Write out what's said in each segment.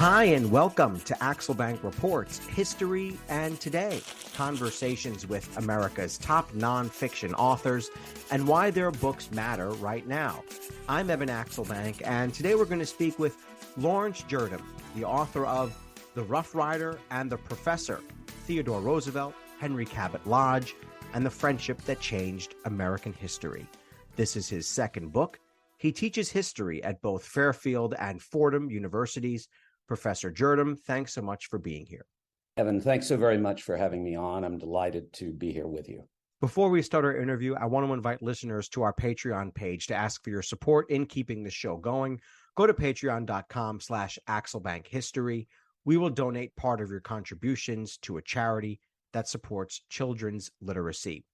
Hi, and welcome to Axelbank Reports, History and Today, conversations with America's top nonfiction authors and why their books matter right now. I'm Evan Axelbank, and today we're going to speak with Laurence Jurdem, the author of The Rough Rider and the Professor, Theodore Roosevelt, Henry Cabot Lodge, and the Friendship That Changed American History. This is his second book. He teaches history at both Fairfield and Fordham universities. Professor Jurdem, thanks so much for being here. Evan, thanks so very much for having me on. I'm delighted to be here with you. Before we start our interview, I want to invite listeners to our Patreon page to ask for your support in keeping the show going. Go to patreon.com/AxelbankHistory. We will donate part of your contributions to a charity that supports children's literacy.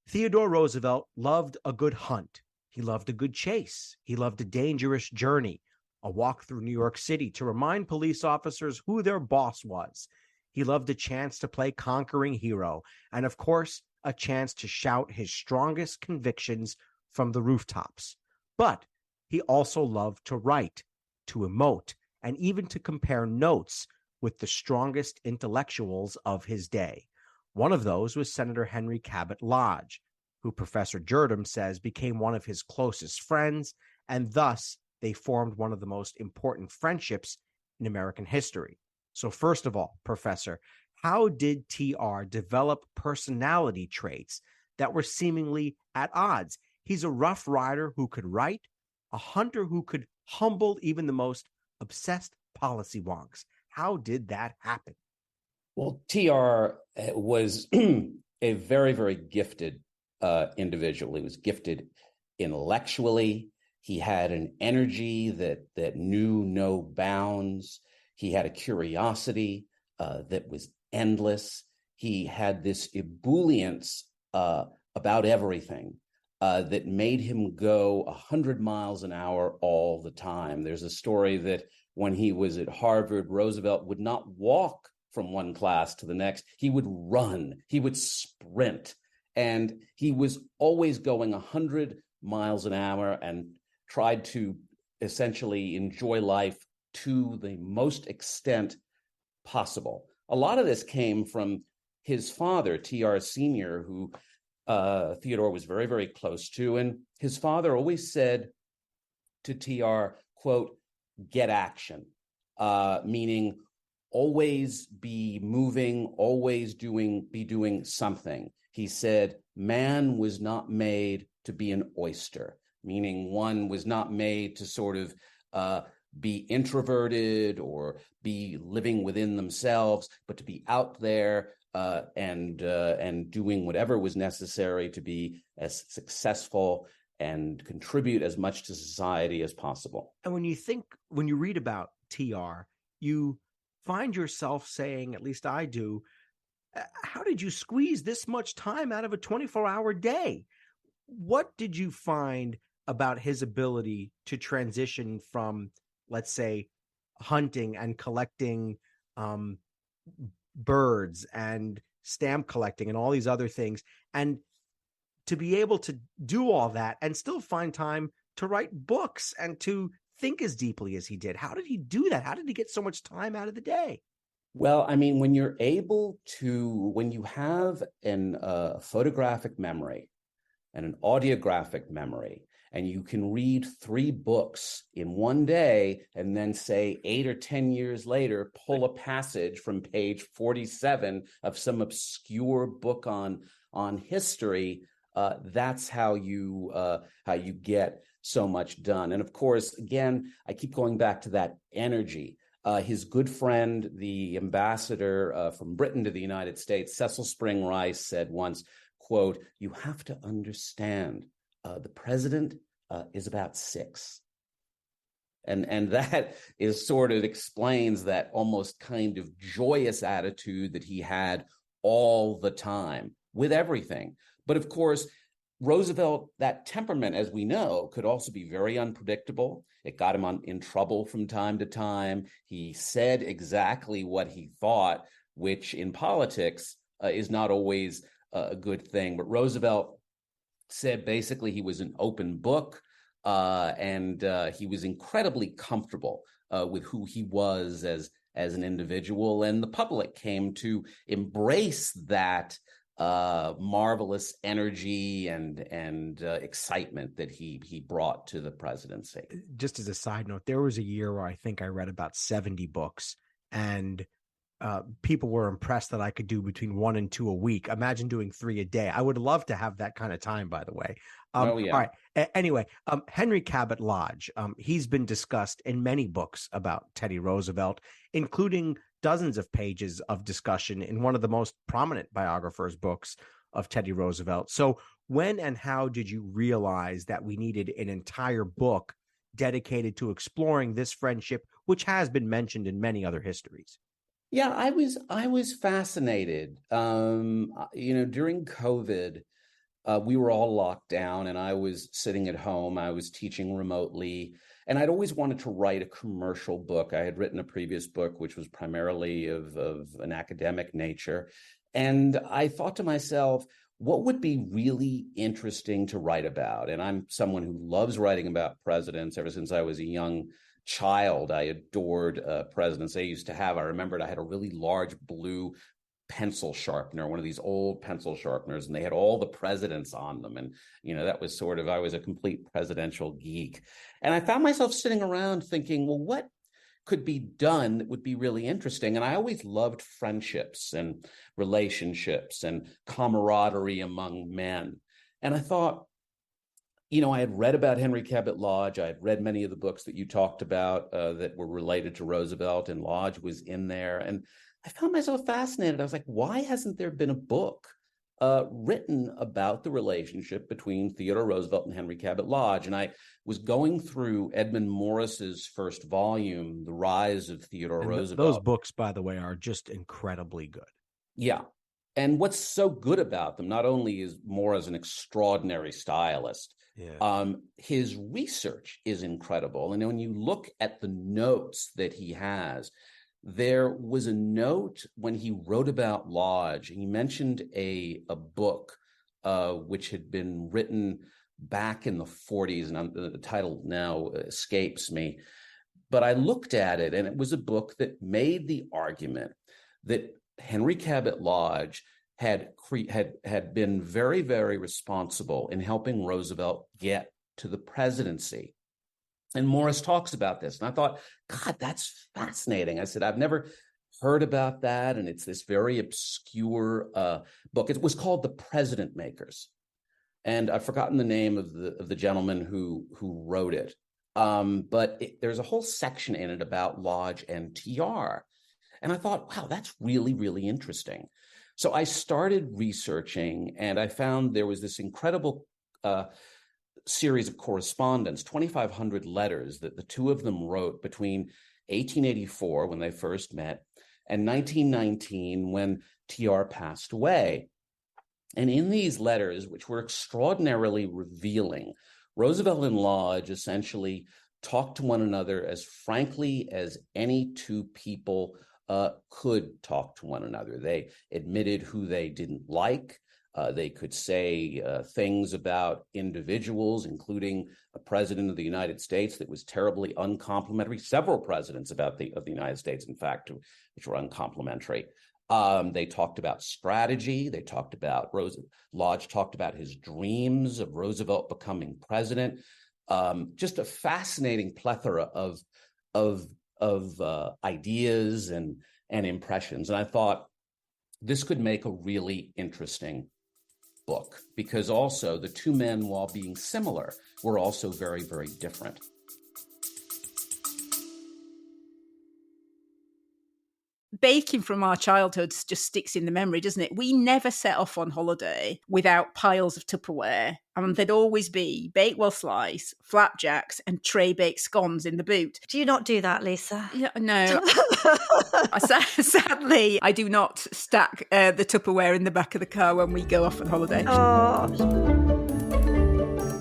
Theodore Roosevelt loved a good hunt. He loved a good chase. He loved a dangerous journey. A walk through New York City to remind police officers who their boss was. He loved a chance to play conquering hero, and of course, a chance to shout his strongest convictions from the rooftops. But he also loved to write, to emote, and even to compare notes with the strongest intellectuals of his day. One of those was Senator Henry Cabot Lodge, who Professor Jurdem says became one of his closest friends, and thus they formed one of the most important friendships in American history. So first of all, Professor, how did TR develop personality traits that were seemingly at odds? He's a rough rider who could write, a hunter who could humble even the most obsessed policy wonks. How did that happen? Well, TR was a very, very gifted individual. He was gifted intellectually. He had an energy that knew no bounds. He had a curiosity that was endless. He had this ebullience about everything that made him go 100 miles an hour all the time. There's a story that when he was at Harvard, Roosevelt would not walk from one class to the next. He would run. He would sprint. And he was always going 100 miles an hour and tried to essentially enjoy life to the most extent possible. A lot of this came from his father, TR Sr., who Theodore was very, very close to. And his father always said to TR, quote, get action, meaning always be moving, always be doing something. He said, man was not made to be an oyster, meaning one was not made to sort of be introverted or be living within themselves, but to be out there and doing whatever was necessary to be as successful and contribute as much to society as possible. And when you read about TR, you find yourself saying, at least I do, how did you squeeze this much time out of a 24-hour day? What did you find about his ability to transition from, let's say, hunting and collecting birds and stamp collecting and all these other things, and to be able to do all that and still find time to write books and to think as deeply as he did? How did he do that? How did he get so much time out of the day? Well, I mean, when you have a photographic memory and an audiographic memory, and you can read 3 books in one day, and then say 8 or 10 years later, pull a passage from page 47 of some obscure book on history, that's how you get so much done. And of course, again, I keep going back to that energy. His good friend, the ambassador from Britain to the United States, Cecil Spring Rice, said once, quote, you have to understand the president is about 6. And that is sort of explains that almost kind of joyous attitude that he had all the time with everything. But of course, Roosevelt, that temperament, as we know, could also be very unpredictable. It got him in trouble from time to time. He said exactly what he thought, which in politics is not always a good thing. But Roosevelt said basically he was an open book. and he was incredibly comfortable with who he was as an individual, and the public came to embrace that marvelous energy and excitement that he brought to the presidency. Just as a side note, there was a year where I think I read about 70 books, and people were impressed that I could do between 1 and 2 a week. Imagine doing 3 a day. I would love to have that kind of time, by the way. Oh, yeah. All right. Anyway, Henry Cabot Lodge, he's been discussed in many books about Teddy Roosevelt, including dozens of pages of discussion in one of the most prominent biographers' books of Teddy Roosevelt. So when and how did you realize that we needed an entire book dedicated to exploring this friendship, which has been mentioned in many other histories? Yeah, I was fascinated. During COVID, we were all locked down, and I was sitting at home. I was teaching remotely, and I'd always wanted to write a commercial book. I had written a previous book, which was primarily of an academic nature, and I thought to myself, what would be really interesting to write about? And I'm someone who loves writing about presidents. Ever since I was a young child, I adored presidents. I remembered I had a really large blue pencil sharpener, one of these old pencil sharpeners, and they had all the presidents on them. And, that was I was a complete presidential geek. And I found myself sitting around thinking, well, what could be done that would be really interesting? And I always loved friendships and relationships and camaraderie among men. And I thought, I had read about Henry Cabot Lodge. I had read many of the books that you talked about that were related to Roosevelt, and Lodge was in there. And I found myself fascinated. I was like, why hasn't there been a book written about the relationship between Theodore Roosevelt and Henry Cabot Lodge? And I was going through Edmund Morris's first volume, The Rise of Theodore Roosevelt. Those books, by the way, are just incredibly good. Yeah. And what's so good about them, not only is Morris an extraordinary stylist, his research is incredible. And when you look at the notes that he has, there was a note when he wrote about Lodge. He mentioned a book which had been written back in the 40s, and the title now escapes me. But I looked at it, and it was a book that made the argument that Henry Cabot Lodge had been very, very responsible in helping Roosevelt get to the presidency. And Morris talks about this. And I thought, God, that's fascinating. I said, I've never heard about that. And it's this very obscure book. It was called The President Makers. And I've forgotten the name of the gentleman who wrote it. But there's a whole section in it about Lodge and TR. And I thought, wow, that's really, really interesting. So I started researching, and I found there was this incredible series of correspondence, 2,500 letters that the two of them wrote between 1884, when they first met, and 1919, when TR passed away. And in these letters, which were extraordinarily revealing, Roosevelt and Lodge essentially talked to one another as frankly as any two people could talk to one another. They admitted who they didn't like. They could say things about individuals, including a president of the United States that was terribly uncomplimentary. Several presidents of the United States, in fact, which were uncomplimentary. They talked about strategy. They talked about Lodge talked about his dreams of Roosevelt becoming president. Just a fascinating plethora of ideas and impressions. And I thought this could make a really interesting book, because also the two men, while being similar, were also very, very different. Baking from our childhoods just sticks in the memory, doesn't it? We never set off on holiday without piles of Tupperware, and there'd always be Bakewell slice, flapjacks, and tray-baked scones in the boot. Do you not do that, Lisa? No. Sadly, I do not stack the Tupperware in the back of the car when we go off on holiday. Oh.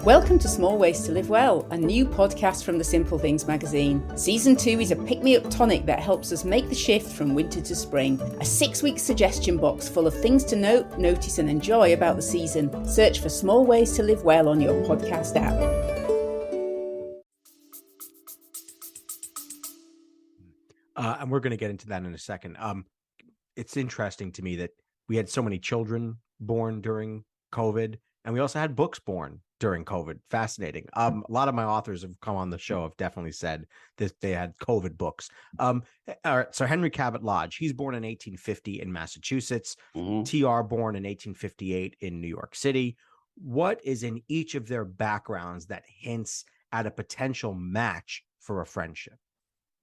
Welcome to Small Ways to Live Well, a new podcast from the Simple Things magazine. Season 2 is a pick-me-up tonic that helps us make the shift from winter to spring. A 6-week suggestion box full of things to note, notice and enjoy about the season. Search for Small Ways to Live Well on your podcast app. And we're going to get into that in a second. It's interesting to me that we had so many children born during COVID, and we also had books born during COVID. Fascinating. A lot of my authors have come on the show have definitely said that they had COVID books. All right, so Henry Cabot Lodge, he's born in 1850 in Massachusetts. TR born in 1858 in New York City. What is in each of their backgrounds that hints at a potential match for a friendship?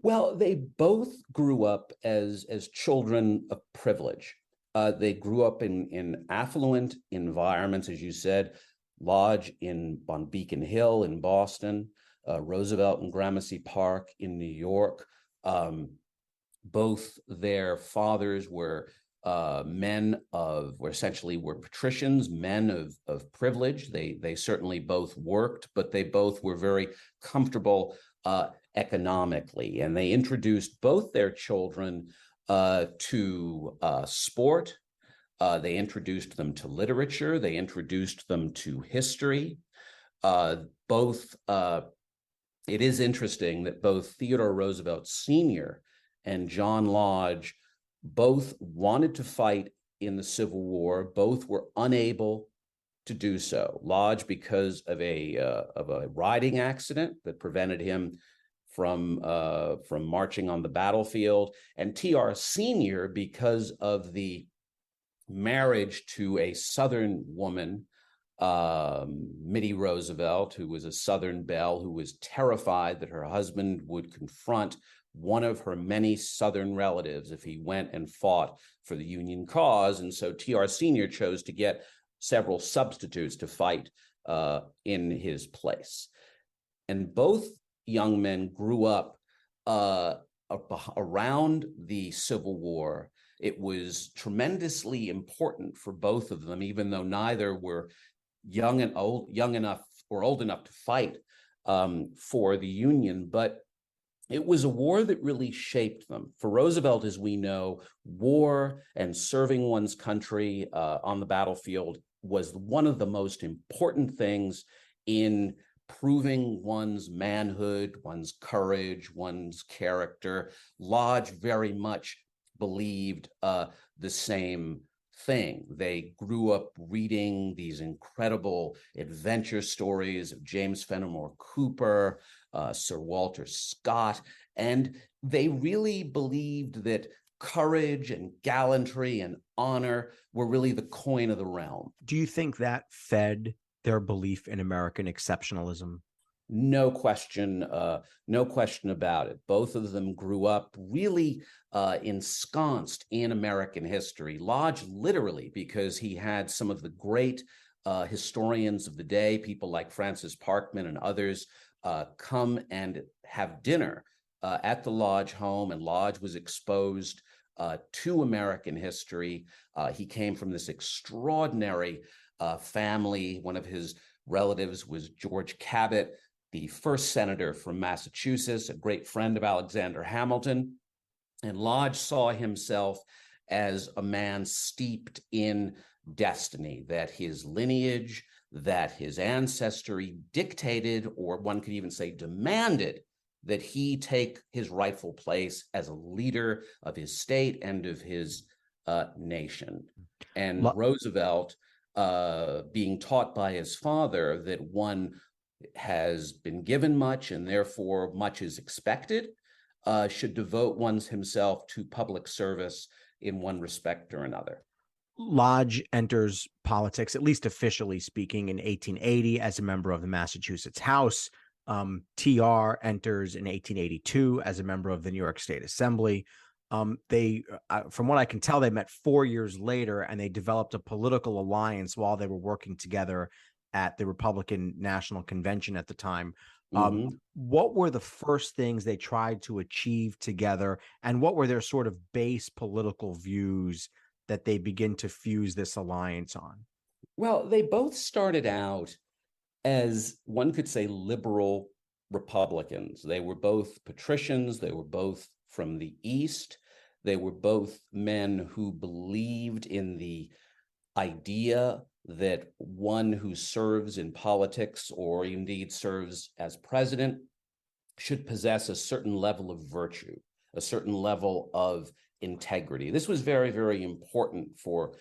Well, they both grew up as children of privilege. They grew up in affluent environments, as you said. Lodge on Beacon Hill in Boston, Roosevelt and Gramercy Park in New York. Both their fathers were were patricians, men of privilege. They certainly both worked, but they both were very comfortable economically, and they introduced both their children to sport. They introduced them to literature. They introduced them to history. It is interesting that both Theodore Roosevelt Sr. and John Lodge both wanted to fight in the Civil War. Both were unable to do so. Lodge because of a riding accident that prevented him from marching on the battlefield, and TR Sr. because of the marriage to a Southern woman, Mittie Roosevelt, who was a Southern belle, who was terrified that her husband would confront one of her many Southern relatives if he went and fought for the Union cause. And so TR Sr. chose to get several substitutes to fight in his place. And both young men grew up around the Civil War. It was tremendously important for both of them, even though neither were young enough to fight for the Union. But it was a war that really shaped them. For Roosevelt, as we know, war and serving one's country on the battlefield was one of the most important things in proving one's manhood, one's courage, one's character. Lodge very much believed the same thing. They grew up reading these incredible adventure stories of James Fenimore Cooper, Sir Walter Scott, and they really believed that courage and gallantry and honor were really the coin of the realm. Do you think that fed their belief in American exceptionalism? No question about it. Both of them grew up really ensconced in American history. Lodge literally, because he had some of the great historians of the day, people like Francis Parkman and others, come and have dinner at the Lodge home, and Lodge was exposed to American history. He came from this extraordinary family. One of his relatives was George Cabot, the first senator from Massachusetts, a great friend of Alexander Hamilton. And Lodge saw himself as a man steeped in destiny, that his lineage, that his ancestry dictated, or one could even say demanded, that he take his rightful place as a leader of his state and of his nation. And Roosevelt, being taught by his father that one has been given much and therefore much is expected, should devote one's himself to public service in one respect or another. Lodge enters politics, at least officially speaking, in 1880 as a member of the Massachusetts House. TR enters in 1882 as a member of the New York State Assembly. They, from what I can tell, they met 4 years later, and they developed a political alliance while they were working together at the Republican National Convention at the time. What were the first things they tried to achieve together, and what were their sort of base political views that they begin to fuse this alliance on? Well, they both started out as, one could say, liberal Republicans. They were both patricians. They were both from the East. They were both men who believed in the idea that one who serves in politics, or indeed serves as president, should possess a certain level of virtue, a certain level of integrity. This was very, very important for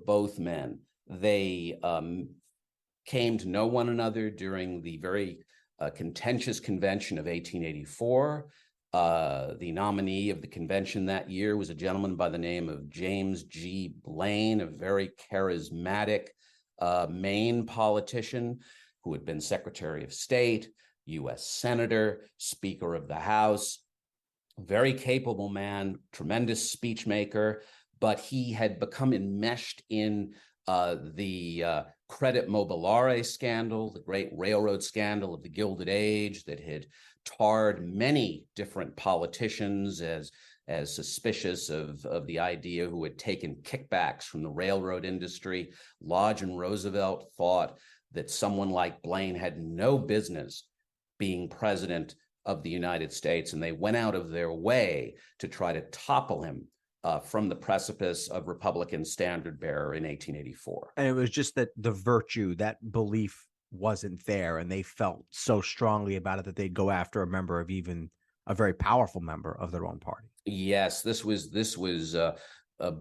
both men. They came to know one another during the very contentious convention of 1884. The nominee of the convention that year was a gentleman by the name of James G. Blaine, a very charismatic Maine politician who had been Secretary of State, U.S. Senator, Speaker of the House, very capable man, tremendous speech maker, but he had become enmeshed in the credit mobiliare scandal, the great railroad scandal of the Gilded Age that had tarred many different politicians as suspicious of the idea, who had taken kickbacks from the railroad industry. Lodge and Roosevelt thought that someone like Blaine had no business being president of the United States, and they went out of their way to try to topple him from the precipice of Republican standard bearer in 1884. And it was just that the virtue, that belief wasn't there, and they felt so strongly about it that they'd go after a member of even a very powerful member of their own party. Yes, this was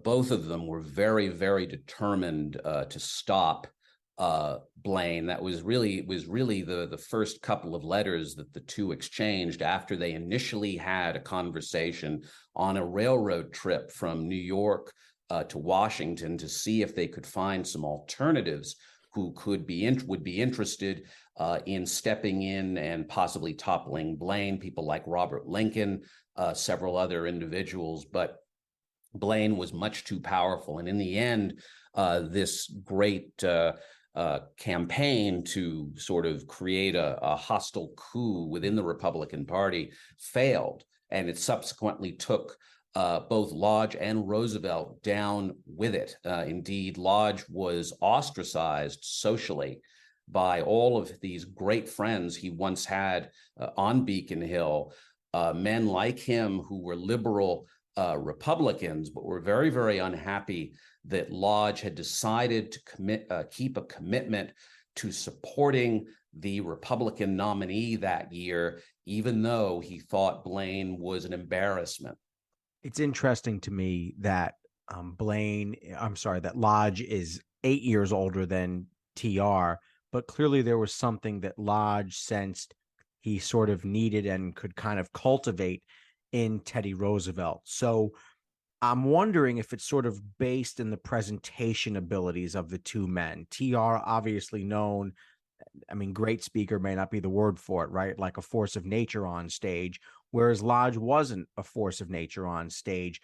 both of them were very, very determined to stop Blaine. That was really the first couple of letters that the two exchanged after they initially had a conversation on a railroad trip from New York to Washington to see if they could find some alternatives who would be interested in stepping in and possibly toppling Blaine, people like Robert Lincoln, several other individuals. But Blaine was much too powerful. And in the end, this great campaign to sort of create a hostile coup within the Republican Party failed. And it subsequently took both Lodge and Roosevelt down with it. Indeed, Lodge was ostracized socially by all of these great friends he once had on Beacon Hill, men like him who were liberal Republicans, but were very, very unhappy that Lodge had decided to keep a commitment to supporting the Republican nominee that year, even though he thought Blaine was an embarrassment. It's interesting to me that that Lodge is 8 years older than TR, but clearly there was something that Lodge sensed he sort of needed and could kind of cultivate in Teddy Roosevelt. So I'm wondering if it's sort of based in the presentation abilities of the two men. TR, obviously known, I mean, great speaker may not be the word for it, right? Like a force of nature on stage, whereas Lodge wasn't a force of nature on stage.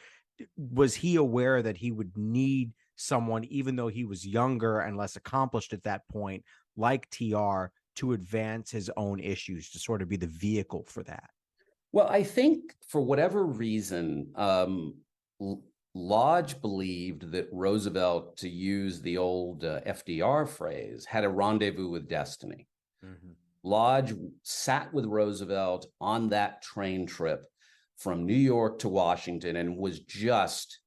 Was he aware that he would need someone, even though he was younger and less accomplished at that point, like TR, to advance his own issues, to sort of be the vehicle for that? Well, I think for whatever reason, Lodge believed that Roosevelt, to use the old FDR phrase, had a rendezvous with destiny. Mm-hmm. Lodge sat with Roosevelt on that train trip from New York to Washington and was just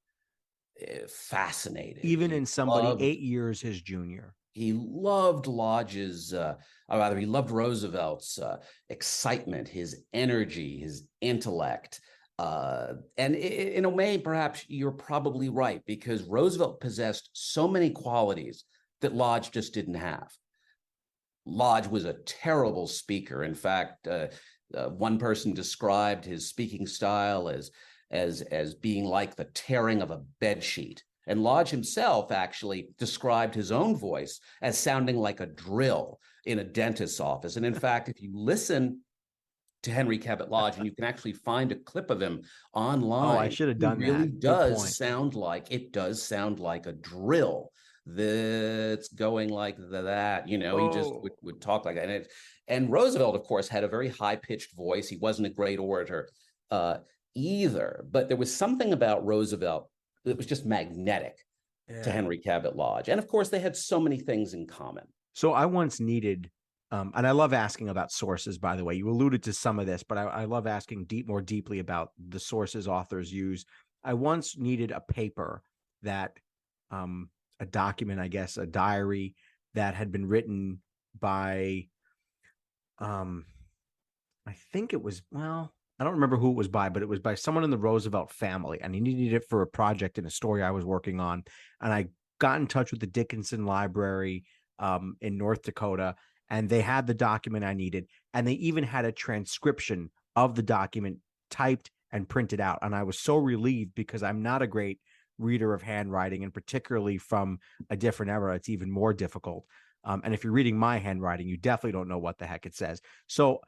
fascinated. Even in somebody 8 years his junior. He loved Lodge's, he loved Roosevelt's excitement, his energy, his intellect. And in a way, perhaps you're probably right, because Roosevelt possessed so many qualities that Lodge just didn't have. Lodge was a terrible speaker. In fact, one person described his speaking style as being like the tearing of a bedsheet. And Lodge himself actually described his own voice as sounding like a drill in a dentist's office. And in fact, if you listen to Henry Cabot Lodge, and you can actually find a clip of him online. Oh, I should have done that. It really does sound like a drill that's going like that. You know, he just would talk like that. And Roosevelt, of course, had a very high-pitched voice. He wasn't a great orator either, but there was something about Roosevelt that was just magnetic to Henry Cabot Lodge. And of course, they had so many things in common. So I once needed, and I love asking about sources, by the way. You alluded to some of this, but I love asking more deeply about the sources authors use. I once needed a paper that, a document, I guess, a diary that had been written by, I think it was, I don't remember who it was by, but it was by someone in the Roosevelt family, and he needed it for a project in a story I was working on. And I got in touch with the Dickinson Library in North Dakota, and they had the document I needed, and they even had a transcription of the document typed and printed out. And I was so relieved because I'm not a great reader of handwriting, and particularly from a different era, it's even more difficult. And if you're reading my handwriting, you definitely don't know what the heck it says. So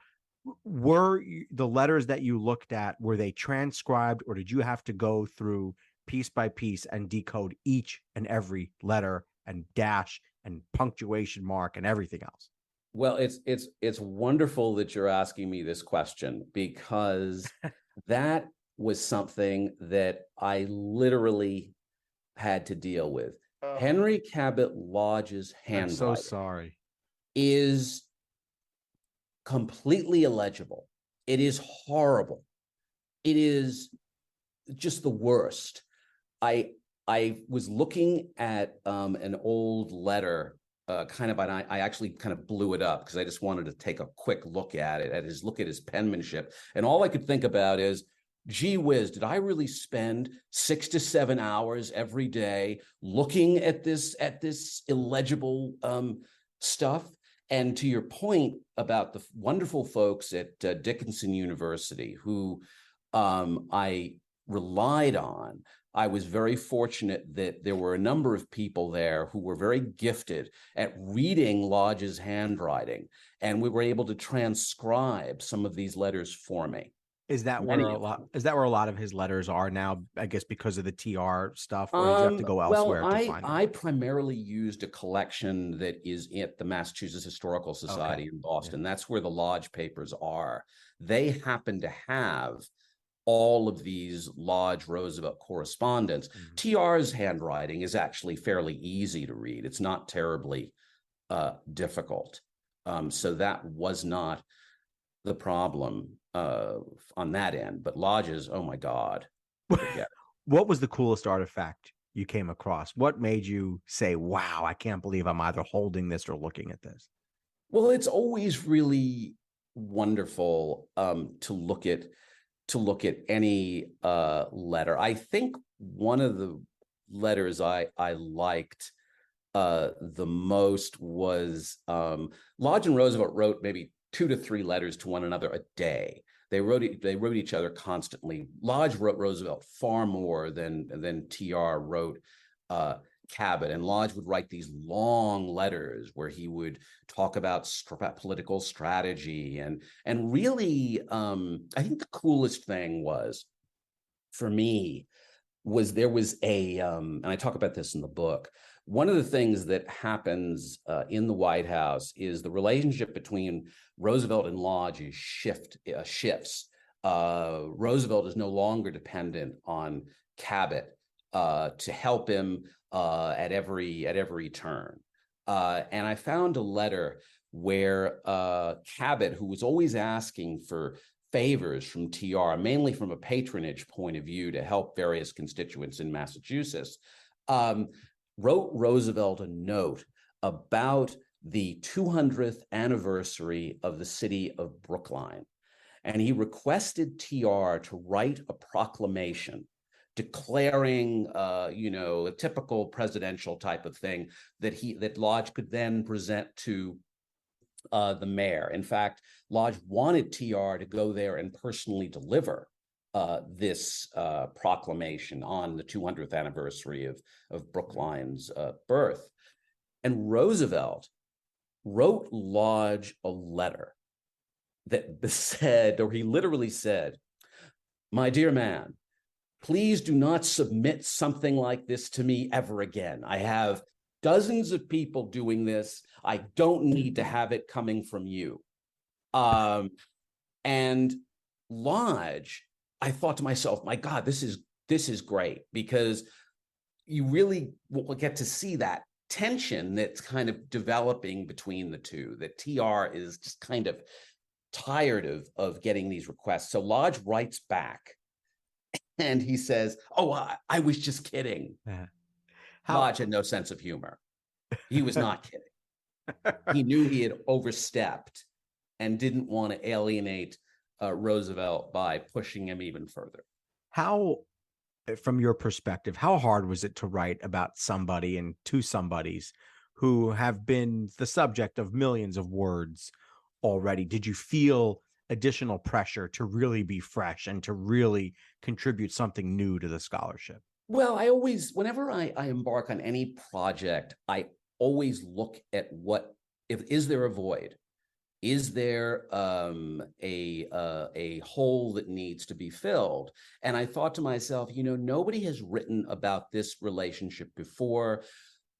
were the letters that you looked at, were they transcribed, or did you have to go through piece by piece and decode each and every letter and dash and punctuation mark and everything else? Well, it's wonderful that you're asking me this question, because that was something that I literally had to deal with. Henry Cabot Lodge's I'm so handwriting sorry. is completely illegible. It is horrible. It is just the worst. I was looking at an old letter, and I actually kind of blew it up because I just wanted to take a quick look at it, look at his penmanship. And all I could think about is, gee whiz, did I really spend 6 to 7 hours every day looking at this illegible stuff? And to your point about the wonderful folks at Dickinson University who I relied on, I was very fortunate that there were a number of people there who were very gifted at reading Lodge's handwriting, and we were able to transcribe some of these letters for me. Is that where a lot of his letters are now, I guess, because of the TR stuff, or did you have to go elsewhere to find them? I primarily used a collection that is at the Massachusetts Historical Society in Boston. Yeah. That's where the Lodge papers are. They happen to have all of these Lodge Roosevelt correspondence. TR's handwriting is actually fairly easy to read. It's not terribly difficult. So that was not the problem on that end. But Lodge's, oh my God. What was the coolest artifact you came across? What made you say, wow, I can't believe I'm either holding this or looking at this? Well, it's always really wonderful to look at any letter. I think one of the letters I liked the most was Lodge and Roosevelt wrote maybe 2 to 3 letters to one another a day. They wrote each other constantly. Lodge wrote Roosevelt far more than TR wrote Cabot, and Lodge would write these long letters where he would talk about political strategy and really I think the coolest thing was for me was there was a and I talk about this in the book. One of the things that happens in the White House is the relationship between Roosevelt and Lodge shifts. Roosevelt is no longer dependent on Cabot to help him at every turn. And I found a letter where Cabot, who was always asking for favors from TR, mainly from a patronage point of view to help various constituents in Massachusetts, wrote Roosevelt a note about the 200th anniversary of the city of Brookline. And he requested TR to write a proclamation declaring, a typical presidential type of thing that Lodge could then present to the mayor. In fact, Lodge wanted TR to go there and personally deliver this proclamation on the 200th anniversary of Brookline's birth. And Roosevelt wrote Lodge a letter that said, or he literally said, "My dear man, please do not submit something like this to me ever again. I have dozens of people doing this. I don't need to have it coming from you." And Lodge, I thought to myself, my God, this is great, because you really will get to see that tension that's kind of developing between the two, that TR is just kind of tired of getting these requests. So Lodge writes back and he says, "Oh, I was just kidding." Lodge had no sense of humor. He was not kidding. He knew he had overstepped and didn't want to alienate Roosevelt by pushing him even further. How, from your perspective, how hard was it to write about somebody and two somebodies who have been the subject of millions of words already? Did you feel additional pressure to really be fresh and to really contribute something new to the scholarship? Well, I always, whenever I embark on any project, I always look at is there a void? Is there a hole that needs to be filled? And I thought to myself, nobody has written about this relationship before.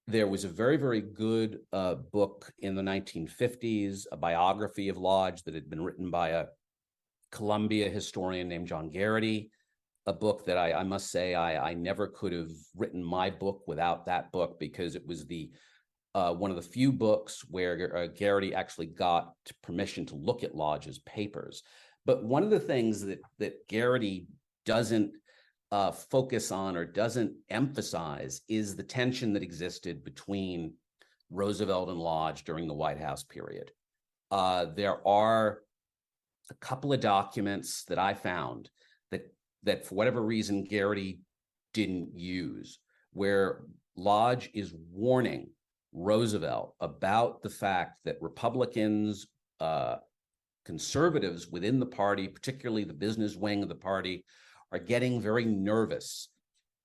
There was a very, very good book in the 1950s, a biography of Lodge that had been written by a Columbia historian named John Garrity, a book that I must say I never could have written my book without that book, because it was one of the few books where Garrity actually got permission to look at Lodge's papers. But one of the things that Garrity doesn't focus on or doesn't emphasize is the tension that existed between Roosevelt and Lodge during the White House period. There are a couple of documents that I found that for whatever reason Garrity didn't use, where Lodge is warning Roosevelt about the fact that Republicans, conservatives within the party, particularly the business wing of the party, are getting very nervous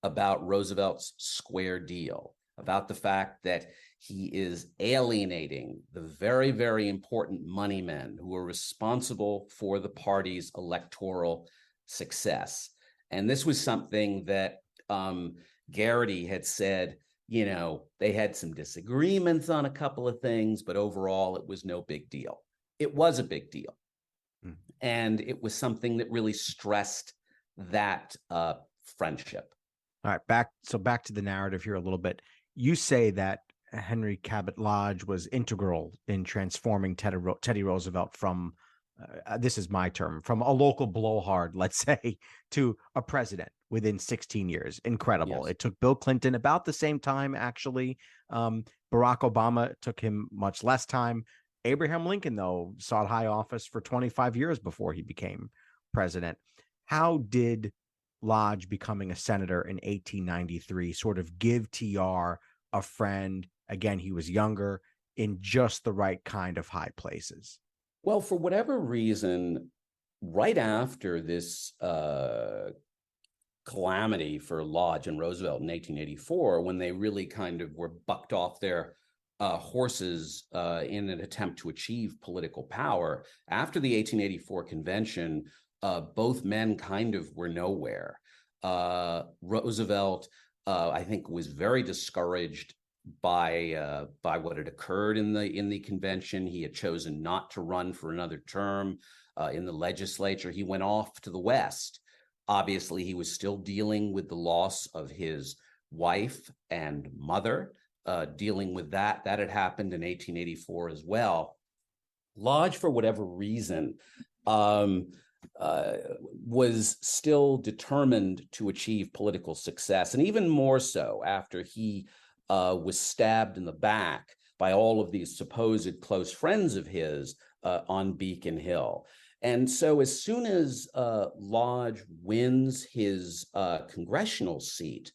about Roosevelt's square deal, about the fact that he is alienating the very, very important money men who are responsible for the party's electoral success. And this was something that Garrity had said, they had some disagreements on a couple of things, but overall it was no big deal. It was a big deal. Mm. And it was something that really stressed that friendship. All right, back to the narrative here a little bit. You say that Henry Cabot Lodge was integral in transforming Teddy Roosevelt from, this is my term, from a local blowhard, let's say, to a president within 16 years. Incredible. Yes. It took Bill Clinton about the same time, actually. Barack Obama took him much less time. Abraham Lincoln, though, sought high office for 25 years before he became president. How did Lodge becoming a senator in 1893 sort of give TR a friend? Again, he was younger, in just the right kind of high places. Well, for whatever reason, right after this calamity for Lodge and Roosevelt in 1884, when they really kind of were bucked off their horses in an attempt to achieve political power, after the 1884 convention, both men kind of were nowhere. Roosevelt, I think, was very discouraged by what had occurred in the convention. He had chosen not to run for another term in the legislature. He went off to the West. Obviously, he was still dealing with the loss of his wife and mother, dealing with that. That had happened in 1884 as well. Lodge, for whatever reason, was still determined to achieve political success, and even more so after he was stabbed in the back by all of these supposed close friends of his on Beacon Hill. And so as soon as Lodge wins his congressional seat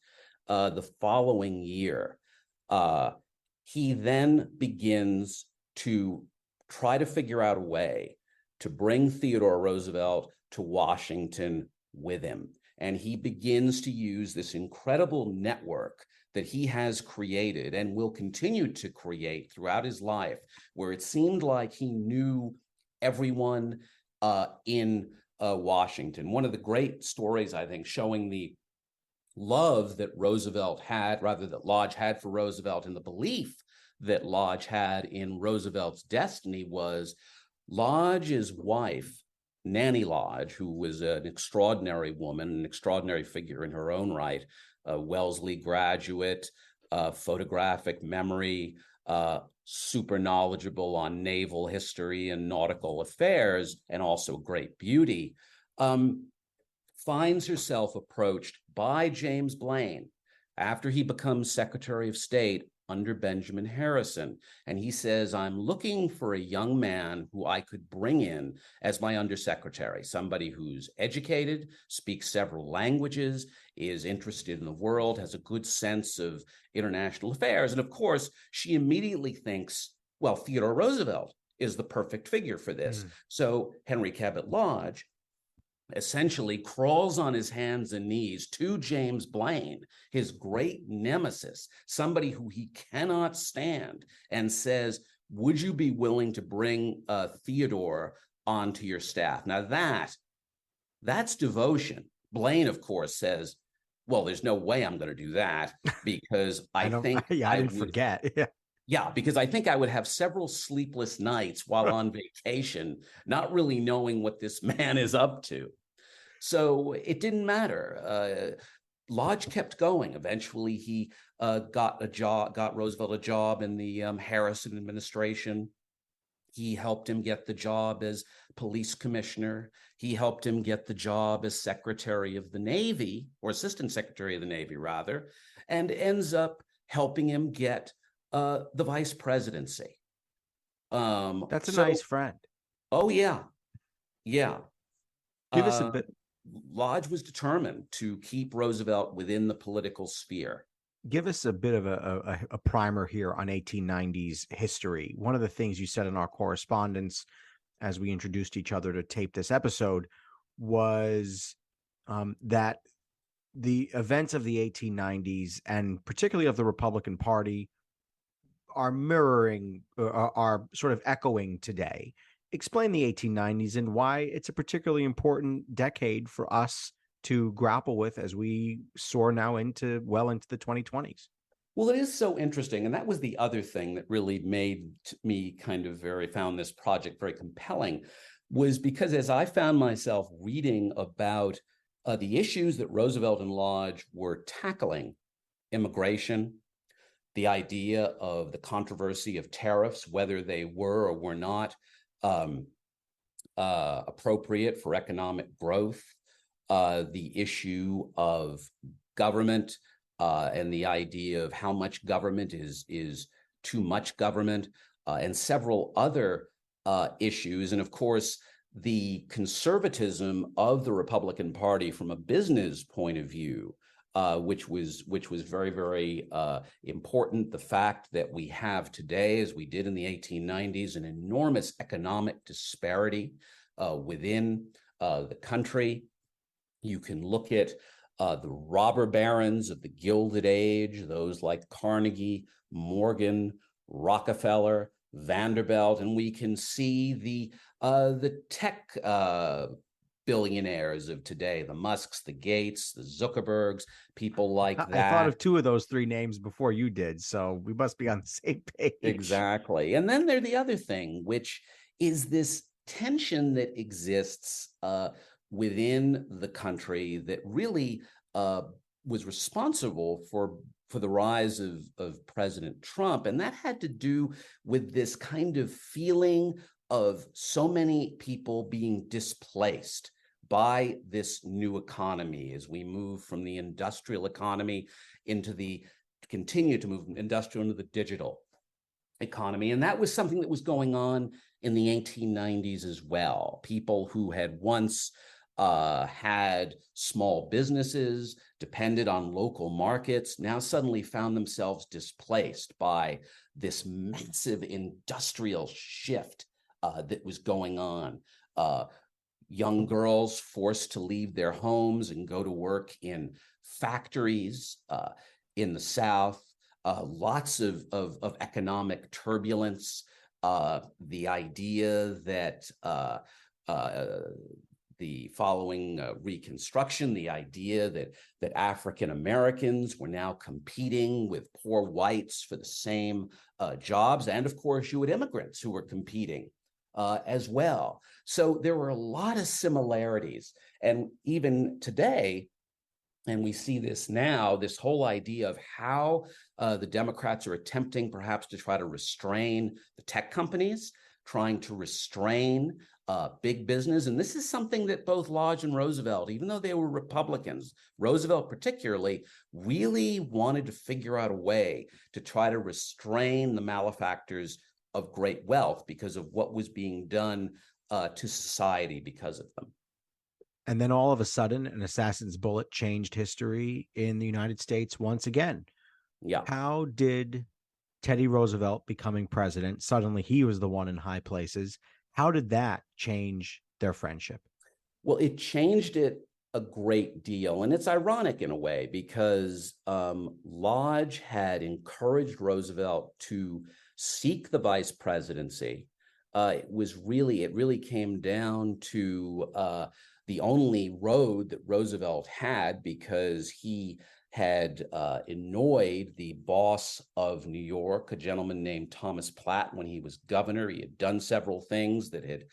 the following year, he then begins to try to figure out a way to bring Theodore Roosevelt to Washington with him. And he begins to use this incredible network that he has created and will continue to create throughout his life, where it seemed like he knew everyone in Washington. One of the great stories, I think, showing the love that Lodge had for Roosevelt, and the belief that Lodge had in Roosevelt's destiny, was Lodge's wife, Nanny Lodge, who was an extraordinary woman, an extraordinary figure in her own right, a Wellesley graduate, photographic memory, super knowledgeable on naval history and nautical affairs, and also great beauty, finds herself approached by James Blaine after he becomes Secretary of State under Benjamin Harrison. And he says, I'm looking for a young man who I could bring in as my undersecretary, somebody who's educated, speaks several languages, is interested in the world, has a good sense of international affairs. And of course, she immediately thinks, well, Theodore Roosevelt is the perfect figure for this. So Henry Cabot Lodge essentially crawls on his hands and knees to James Blaine, his great nemesis, somebody who he cannot stand, and says, would you be willing to bring Theodore onto your staff? Now that's devotion. Blaine, of course, says, well, there's no way I'm going to do that because I think I didn't forget. Yeah, because I think I would have several sleepless nights while on vacation, not really knowing what this man is up to. So it didn't matter. Lodge kept going. Eventually, he got Roosevelt a job in the Harrison administration. He helped him get the job as police commissioner. He helped him get the job as Secretary of the Navy, or Assistant Secretary of the Navy, rather, and ends up helping him get the vice presidency. That's a nice friend. Oh, yeah. Yeah. Give us a bit. Lodge was determined to keep Roosevelt within the political sphere. Give us a bit of a primer here on 1890s history. One of the things you said in our correspondence as we introduced each other to tape this episode was that the events of the 1890s, and particularly of the Republican Party, are mirroring, are sort of echoing today. Explain the 1890s and why it's a particularly important decade for us to grapple with as we soar now into the 2020s. Well, it is so interesting. And that was the other thing that really made me found this project very compelling, was because as I found myself reading about the issues that Roosevelt and Lodge were tackling, immigration, the idea of the controversy of tariffs, whether they were or were not appropriate for economic growth, the issue of government and the idea of how much government is too much government, and several other issues. And of course, the conservatism of the Republican Party from a business point of view, which was very, very important. The fact that we have today, as we did in the 1890s, an enormous economic disparity within the country. You can look at the robber barons of the Gilded Age, those like Carnegie, Morgan, Rockefeller, Vanderbilt, and we can see the tech billionaires of today, the Musks, the Gates, the Zuckerbergs, people like that. I thought of two of those three names before you did, so we must be on the same page. Exactly. And then there's the other thing, which is this tension that exists within the country that really was responsible for the rise of President Trump. And that had to do with this kind of feeling of so many people being displaced by this new economy as we move from the industrial economy continue to move from industrial into the digital economy. And that was something that was going on in the 1890s as well. People who had once had small businesses, depended on local markets, now suddenly found themselves displaced by this massive industrial shift that was going on. Young girls forced to leave their homes and go to work in factories in the South, lots of economic turbulence, the idea that the following Reconstruction, the idea that African Americans were now competing with poor whites for the same jobs, and of course you had immigrants who were competing as well. So there were a lot of similarities, and even today, and we see this now, this whole idea of how the Democrats are attempting perhaps to try to restrain the tech companies, trying to restrain big business. And this is something that both Lodge and Roosevelt, even though they were Republicans, Roosevelt particularly, really wanted to figure out a way to try to restrain the malefactors of great wealth because of what was being done to society because of them. And then all of a sudden, an assassin's bullet changed history in the United States once again. Yeah. How did Teddy Roosevelt becoming president, suddenly he was the one in high places, how did that change their friendship? Well, it changed it a great deal. And it's ironic in a way because Lodge had encouraged Roosevelt to seek the vice presidency. It really came down to the only road that Roosevelt had, because he had annoyed the boss of New York, a gentleman named Thomas Platt, when he was governor. He had done several things that had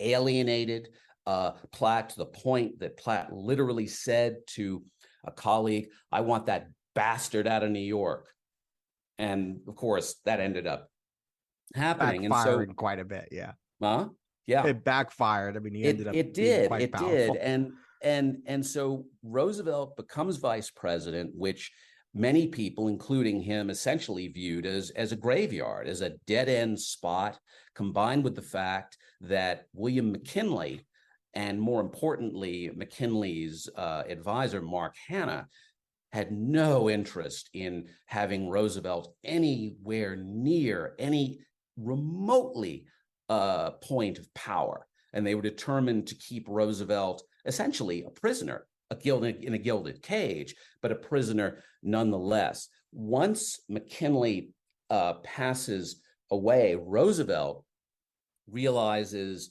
alienated Platt to the point that Platt literally said to a colleague, "I want that bastard out of New York." And of course, that ended up happening. Backfired And so, quite a bit, yeah. Yeah, It backfired. I mean, he ended up it being did, quite it powerful. did, and so Roosevelt becomes vice president, which many people, including him, essentially viewed as a graveyard, as a dead end spot, combined with the fact that William McKinley, and more importantly, McKinley's advisor, Mark Hanna, had no interest in having Roosevelt anywhere near any remotely point of power. And they were determined to keep Roosevelt essentially a prisoner, in a gilded cage, but a prisoner nonetheless. Once McKinley passes away, Roosevelt realizes,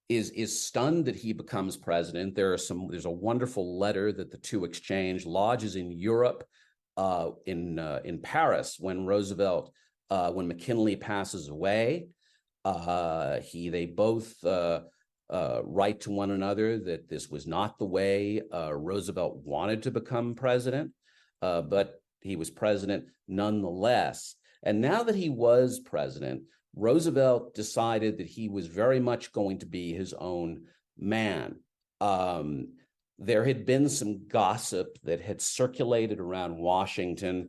is stunned that he becomes president. There's a wonderful letter that the two exchange. Lodge is in Europe, in Paris, when McKinley passes away. They both write to one another that this was not the way Roosevelt wanted to become president, but he was president nonetheless. And now that he was president, Roosevelt decided that he was very much going to be his own man. There had been some gossip that had circulated around Washington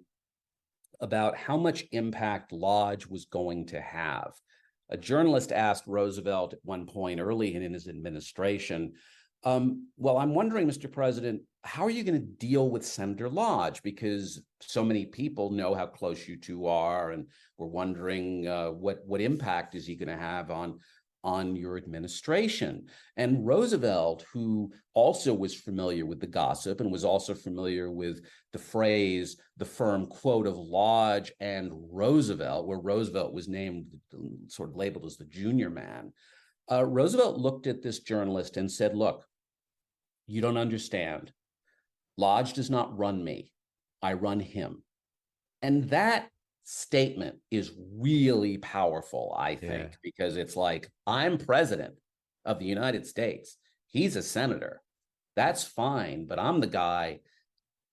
about how much impact Lodge was going to have. A journalist asked Roosevelt at one point early in his administration, well, I'm wondering, Mr. President, how are you going to deal with Senator Lodge? Because so many people know how close you two are, and we're wondering what impact is he going to have on your administration. And Roosevelt, who also was familiar with the gossip and was also familiar with the phrase, the firm quote of Lodge and Roosevelt, where Roosevelt was named, sort of labeled as the junior man, Roosevelt looked at this journalist and said, "Look, you don't understand. Lodge does not run me. I run him." And that statement is really powerful, I think, because it's like, I'm president of the United States. He's a senator. That's fine, but I'm the guy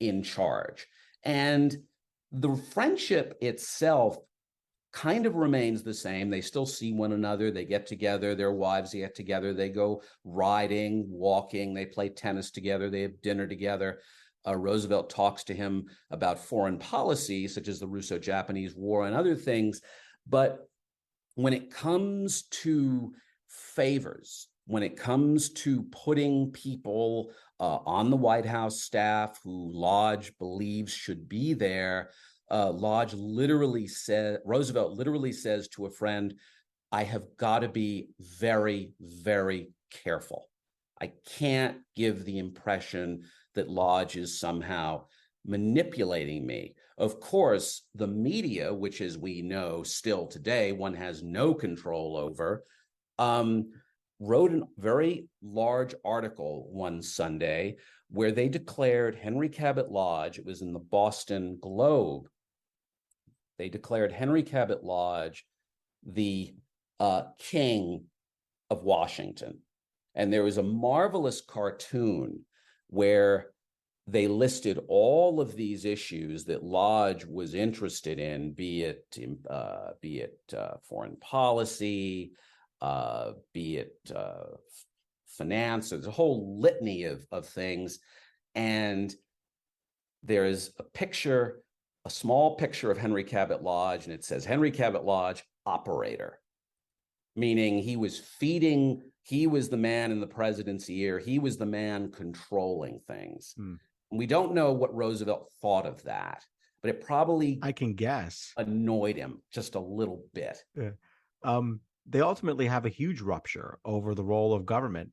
in charge. And the friendship itself kind of remains the same. They still see one another. They get together. Their wives get together. They go riding, walking. They play tennis together. They have dinner together. Roosevelt talks to him about foreign policy, such as the Russo-Japanese War and other things. But when it comes to favors, when it comes to putting people on the White House staff who Lodge believes should be there, Roosevelt literally says to a friend, "I have got to be very, very careful. I can't give the impression that Lodge is somehow manipulating me." Of course, the media, which, as we know still today, one has no control over, wrote a very large article one Sunday where they declared Henry Cabot Lodge, it was in the Boston Globe, they declared Henry Cabot Lodge the king of Washington. And there was a marvelous cartoon where they listed all of these issues that Lodge was interested in, be it foreign policy, be it finance. There's a whole litany of things. And there's a small picture of Henry Cabot Lodge, and it says Henry Cabot Lodge, operator, meaning he was the man in the president's ear. He was the man controlling things. We don't know what Roosevelt thought of that, but it probably, I can guess, annoyed him just a little bit. Yeah. They ultimately have a huge rupture over the role of government.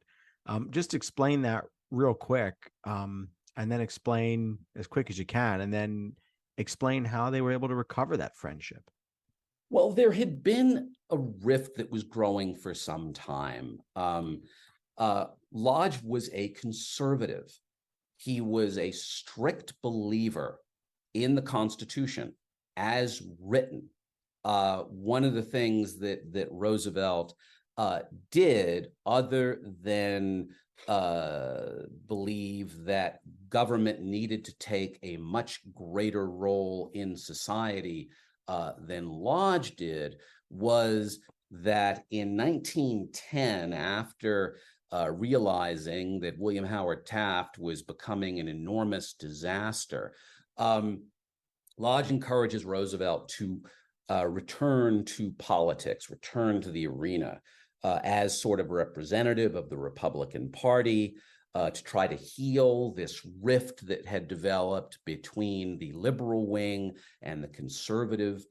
Just explain that real quick, and then explain as quick as you can, and then explain how they were able to recover that friendship. Well, there had been a rift that was growing for some time. Lodge was a conservative. He was a strict believer in the Constitution as written. One of the things that Roosevelt did, other than believe that government needed to take a much greater role in society than Lodge did, was that in 1910, after realizing that William Howard Taft was becoming an enormous disaster, Lodge encourages Roosevelt to return to politics, return to the arena as sort of representative of the Republican Party, to try to heal this rift that had developed between the liberal wing and the conservative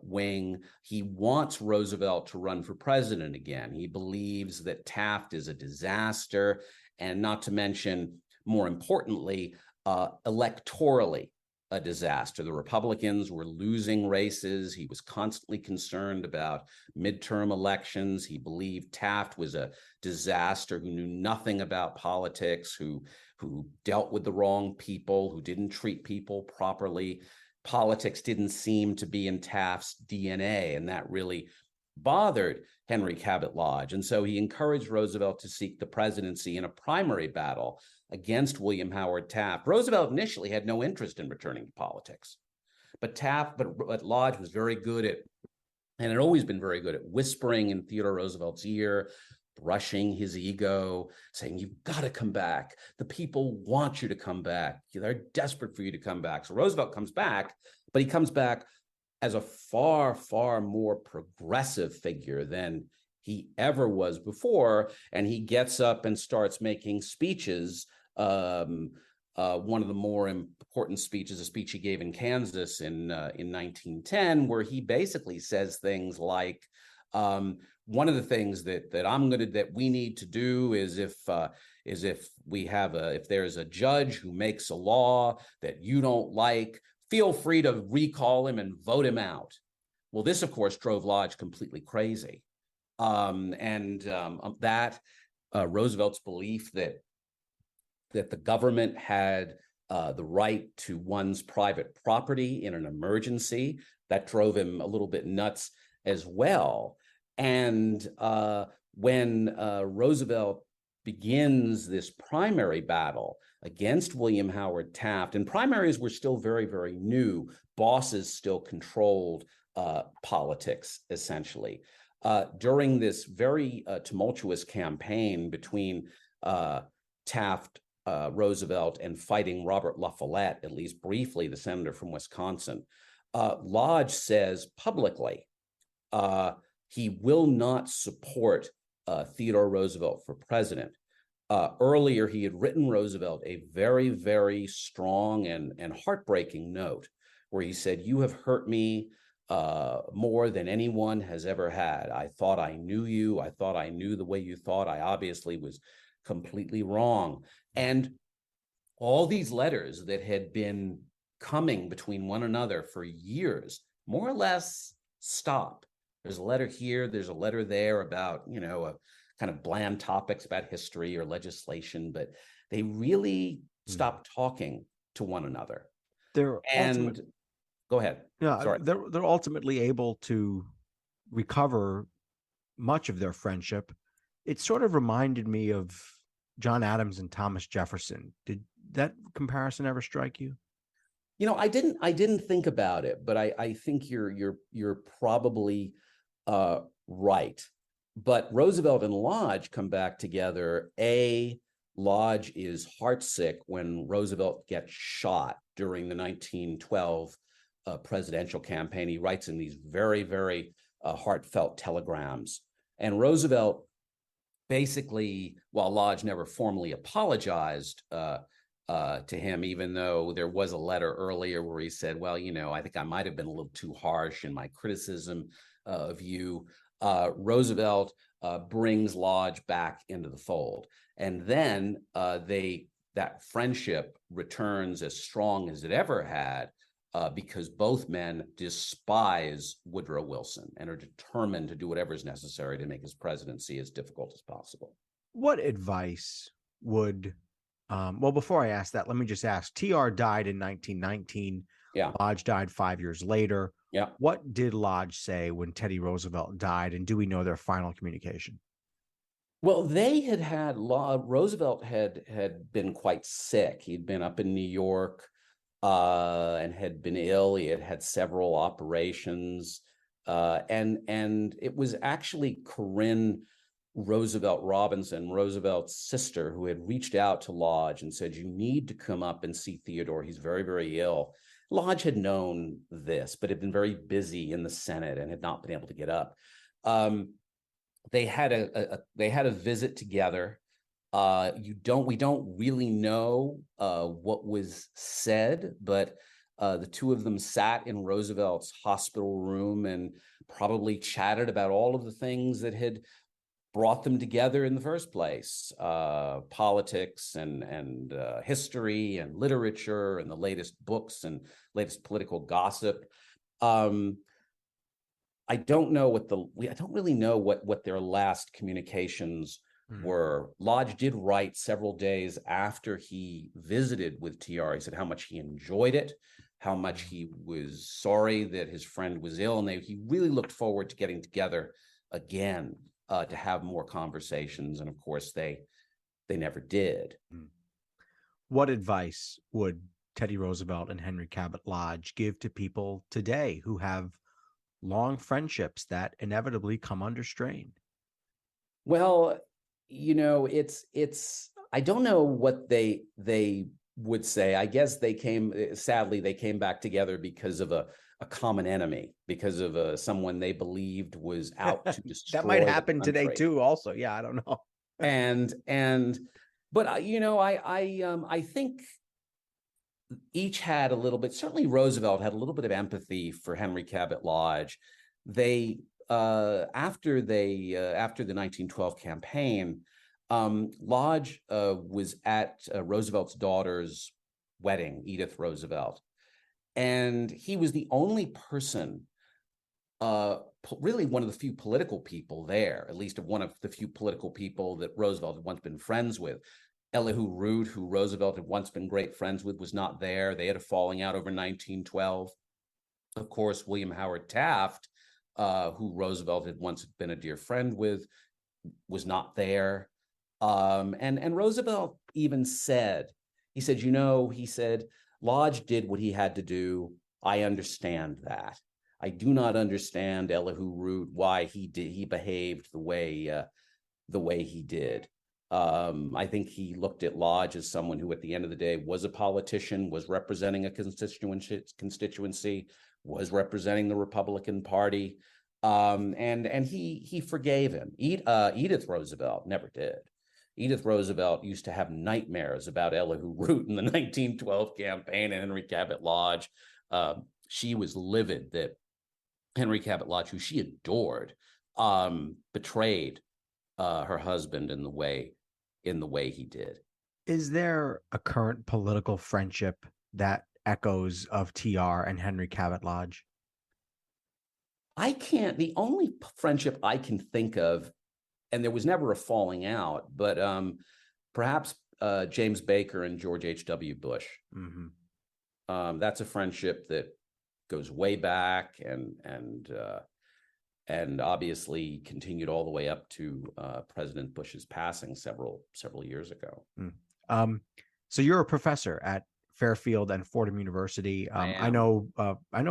wing. He wants Roosevelt to run for president again. He believes that Taft is a disaster, and not to mention, more importantly, electorally, a disaster. The Republicans were losing races. He was constantly concerned about midterm elections. He believed Taft was a disaster who knew nothing about politics, who dealt with the wrong people, who didn't treat people properly. Politics didn't seem to be in Taft's DNA, and that really bothered Henry Cabot Lodge. And so he encouraged Roosevelt to seek the presidency in a primary battle against William Howard Taft. Roosevelt initially had no interest in returning to politics, but Lodge was very good at, and had always been very good at, whispering in Theodore Roosevelt's ear, brushing his ego, saying, "You've got to come back. The people want you to come back. They're desperate for you to come back." So Roosevelt comes back, but he comes back as a far, far more progressive figure than he ever was before. And he gets up and starts making speeches. One of the more important speeches, a speech he gave in Kansas in 1910, where he basically says things like, one of the things that we need to do is if there's a judge who makes a law that you don't like, feel free to recall him and vote him out. Well, this, of course, drove Lodge completely crazy. Roosevelt's belief that the government had the right to one's private property in an emergency, that drove him a little bit nuts as well. And when Roosevelt begins this primary battle against William Howard Taft, and primaries were still very, very new, bosses still controlled politics, essentially. During this very tumultuous campaign between Taft, Roosevelt, and fighting Robert La Follette, at least briefly, the senator from Wisconsin, Lodge says publicly he will not support Theodore Roosevelt for president. Earlier, he had written Roosevelt a very, very strong and heartbreaking note where he said, "You have hurt me more than anyone has ever had. I thought I knew you. I thought I knew the way you thought. I obviously was completely wrong." And all these letters that had been coming between one another for years, more or less stop. There's a letter here, there's a letter there about, a kind of bland topics about history or legislation, but they really stopped talking to one another. Go ahead. Yeah, sorry. They're ultimately able to recover much of their friendship. It sort of reminded me of John Adams and Thomas Jefferson. Did that comparison ever strike you? I didn't think about it, but I think you're probably right. But Roosevelt and Lodge come back together. Lodge is heartsick when Roosevelt gets shot during the 1912 presidential campaign. He writes in these very, very heartfelt telegrams. And Roosevelt basically, while Lodge never formally apologized to him, even though there was a letter earlier where he said, well, I think I might have been a little too harsh in my criticism of you. Roosevelt brings Lodge back into the fold. And then that friendship returns as strong as it ever had, because both men despise Woodrow Wilson and are determined to do whatever is necessary to make his presidency as difficult as possible. What advice would, well, before I ask that, let me just ask, TR died in 1919. Yeah. Lodge died 5 years later. Yeah. What did Lodge say when Teddy Roosevelt died, and do we know their final communication? Well, they had Roosevelt had been quite sick. He'd been up in New York and had been ill. He had several operations, and it was actually Corinne Roosevelt Robinson, Roosevelt's sister, who had reached out to Lodge and said, you need to come up and see Theodore. He's very, very ill. Lodge had known this, but had been very busy in the Senate and had not been able to get up. They had a visit together. We don't really know what was said, but the two of them sat in Roosevelt's hospital room and probably chatted about all of the things that had brought them together in the first place: politics and history and literature and the latest books and latest political gossip. I don't really know what their last communications were. Lodge did write several days after he visited with TR. He said how much he enjoyed it, how much he was sorry that his friend was ill, and he really looked forward to getting together again to have more conversations. And of course, they never did. What advice would Teddy Roosevelt and Henry Cabot Lodge give to people today who have long friendships that inevitably come under strain? Well, it's I don't know what they would say. I guess they came back together because of a common enemy, because of someone they believed was out to destroy. That might happen today too also. Yeah, I don't know. But I think each had a little bit. Certainly Roosevelt had a little bit of empathy for Henry Cabot Lodge. They after the 1912 campaign, Lodge was at Roosevelt's daughter's wedding, Edith Roosevelt, and he was the only person, really one of the few political people there, at least of one of the few political people that Roosevelt had once been friends with. Elihu Root, who Roosevelt had once been great friends with, was not there. They had a falling out over 1912. Of course, William Howard Taft, who Roosevelt had once been a dear friend with, was not there. And Roosevelt even said, he said, Lodge did what he had to do. I understand that. I do not understand Elihu Root, why he behaved the way he did. I think he looked at Lodge as someone who, at the end of the day, was a politician, was representing a constituency, was representing the Republican Party, and he forgave him. Edith Roosevelt never did. Edith Roosevelt used to have nightmares about Elihu Root in the 1912 campaign and Henry Cabot Lodge. She was livid that Henry Cabot Lodge, who she adored, betrayed her husband in the way he did. Is there a current political friendship that echoes of TR and Henry Cabot Lodge? The only friendship I can think of, and there was never a falling out, but perhaps James Baker and George H.W. Bush. Mm-hmm. That's a friendship that goes way back and obviously continued all the way up to President Bush's passing several years ago. So you're a professor at Fairfield and Fordham University. I know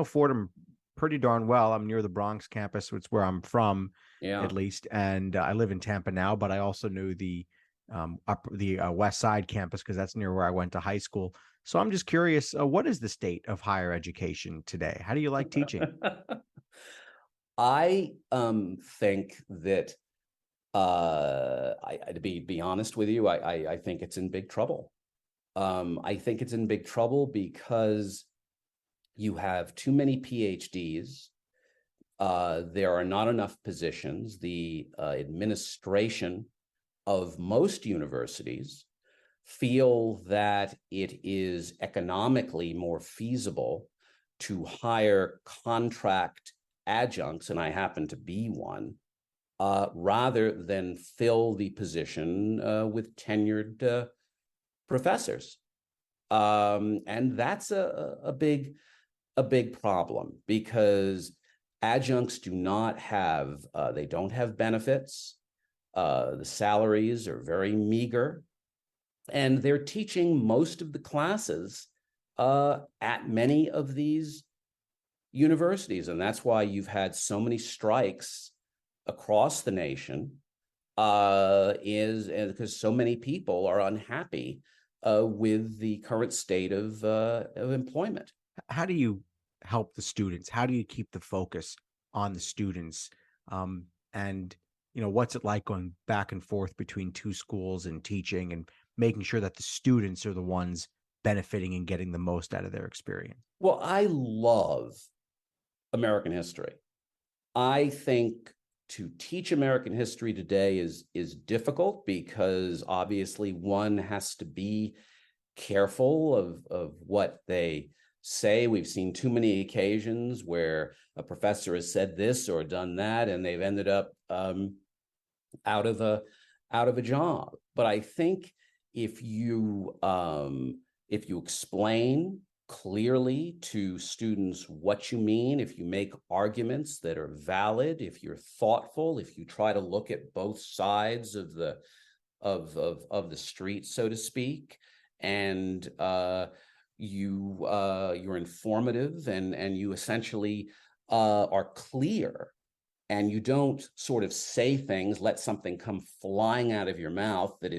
Fordham pretty darn well. I'm near the Bronx campus, which is where I'm from, at least, and I live in Tampa now. But I also knew the West Side campus because that's near where I went to high school. So I'm just curious, what is the state of higher education today? How do you like teaching? I think that to be honest with you, I think it's in big trouble. I think it's in big trouble because you have too many PhDs. There are not enough positions. The administration of most universities feel that it is economically more feasible to hire contract adjuncts, and I happen to be one, rather than fill the position with tenured professors. And that's a big problem because adjuncts do not have, they don't have benefits. The salaries are very meager, and they're teaching most of the classes at many of these universities. And that's why you've had so many strikes across the nation, is because so many people are unhappy with the current state of employment. How do you help the students? How do you keep the focus on the students? And what's it like going back and forth between two schools and teaching and making sure that the students are the ones benefiting and getting the most out of their experience? Well, I love American history. I think to teach American history today is difficult because obviously one has to be careful of what they say. We've seen too many occasions where a professor has said this or done that, and they've ended up out of a job. But I think if you explain clearly to students what you mean, if you make arguments that are valid, if you're thoughtful, if you try to look at both sides of the street, so to speak, and you're informative and you essentially are clear, and you don't sort of say things, let something come flying out of your mouth that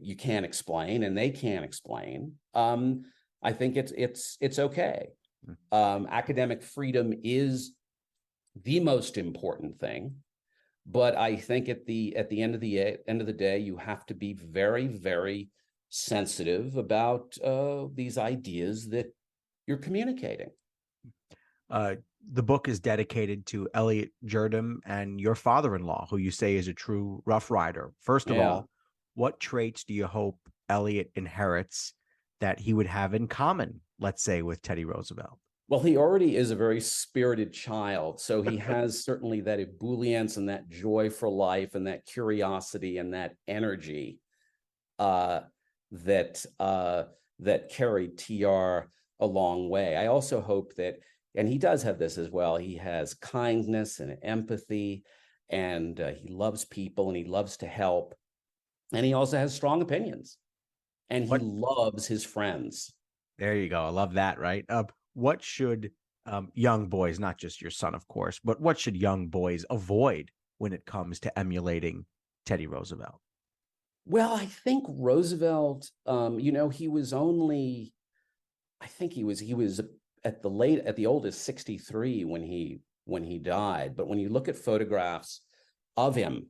you can't explain and they can't explain. I think it's okay. Academic freedom is the most important thing, but I think at the end of the day, you have to be very, very sensitive about these ideas that you're communicating. The book is dedicated to Elliot Jurdem and your father-in-law, who you say is a true Rough Rider. First of all, what traits do you hope Elliot inherits that he would have in common, let's say, with Teddy Roosevelt? Well, he already is a very spirited child, so he has certainly that ebullience and that joy for life and that curiosity and that energy that carried TR a long way. I also hope that, and he does have this as well, he has kindness and empathy, and he loves people and he loves to help. And he also has strong opinions, and he loves his friends. There you go. I love that, right? What should young boys, not just your son, of course, but what should young boys avoid when it comes to emulating Teddy Roosevelt? Well, I think Roosevelt, he was only, I think he was at the oldest 63 when he died. But when you look at photographs of him,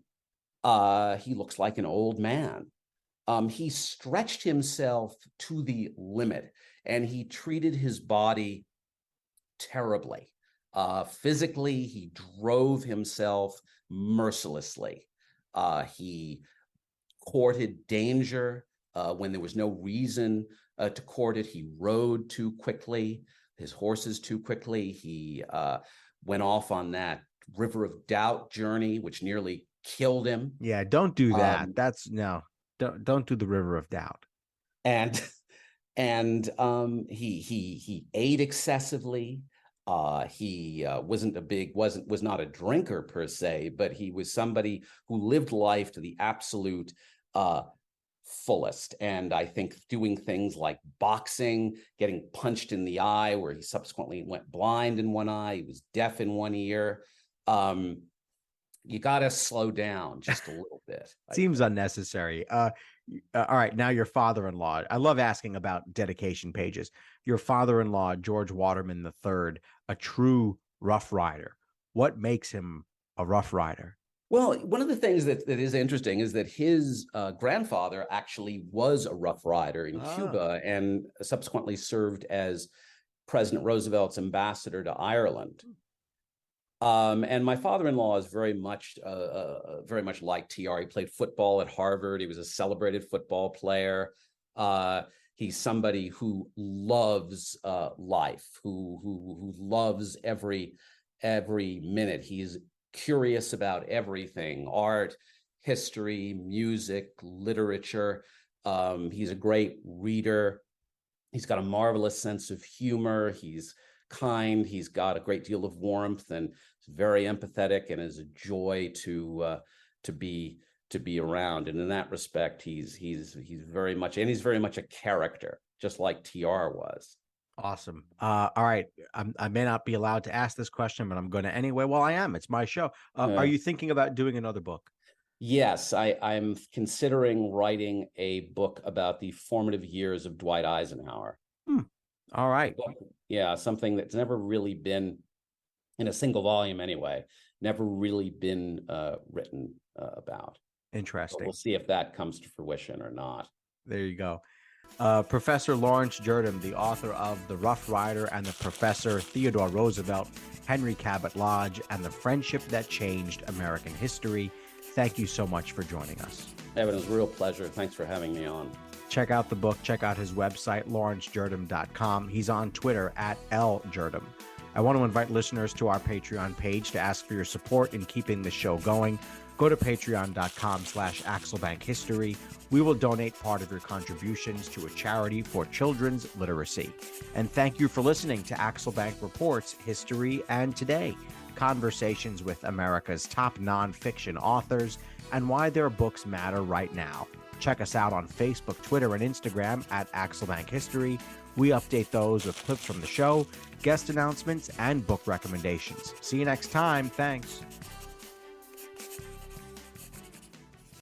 he looks like an old man. He stretched himself to the limit, and he treated his body terribly. Physically, he drove himself mercilessly. He courted danger when there was no reason to court it. He rode too quickly, his horses too quickly. He went off on that River of Doubt journey, which nearly killed him. Yeah, don't do that. Don't do the River of Doubt. And he ate excessively. He was not a drinker per se, but he was somebody who lived life to the absolute fullest. And I think doing things like boxing, getting punched in the eye, where he subsequently went blind in one eye, he was deaf in one ear. You got to slow down just a little bit. Seems unnecessary. All right, now your father-in-law. I love asking about dedication pages. Your father-in-law, George Waterman III, a true Rough Rider. What makes him a Rough Rider? Well, one of the things that is interesting is that his grandfather actually was a Rough Rider in Cuba and subsequently served as President Roosevelt's ambassador to Ireland. And my father-in-law is very much like TR. He played football at Harvard. He was a celebrated football player. He's somebody who loves life, who loves every minute. He's curious about everything: art, history, music, literature. He's a great reader. He's got a marvelous sense of humor. He's kind. He's got a great deal of warmth and is very empathetic, and is a joy to be around. And in that respect, he's very much a character, just like TR was. Awesome. All right. I may not be allowed to ask this question, but I'm going to anyway. Well, I am. It's my show. Are you thinking about doing another book? Yes, I'm considering writing a book about the formative years of Dwight Eisenhower. All right. Yeah, something that's never really been, in a single volume anyway, never really been written about. Interesting. But we'll see if that comes to fruition or not. There you go. Professor Laurence Jurdem, the author of The Rough Rider and the Professor, Theodore Roosevelt, Henry Cabot Lodge, and the Friendship That Changed American History. Thank you so much for joining us. Evan, it was a real pleasure. Thanks for having me on. Check out the book. Check out his website, laurensjurdem.com. He's on Twitter at @LJurdem. I want to invite listeners to our Patreon page to ask for your support in keeping the show going. Go to patreon.com/AxelBankHistory. We will donate part of your contributions to a charity for children's literacy. And thank you for listening to Axelbank Reports History and Today, conversations with America's top nonfiction authors and why their books matter right now. Check us out on Facebook, Twitter, and Instagram at Axelbank History. We update those with clips from the show, guest announcements, and book recommendations. See you next time. Thanks.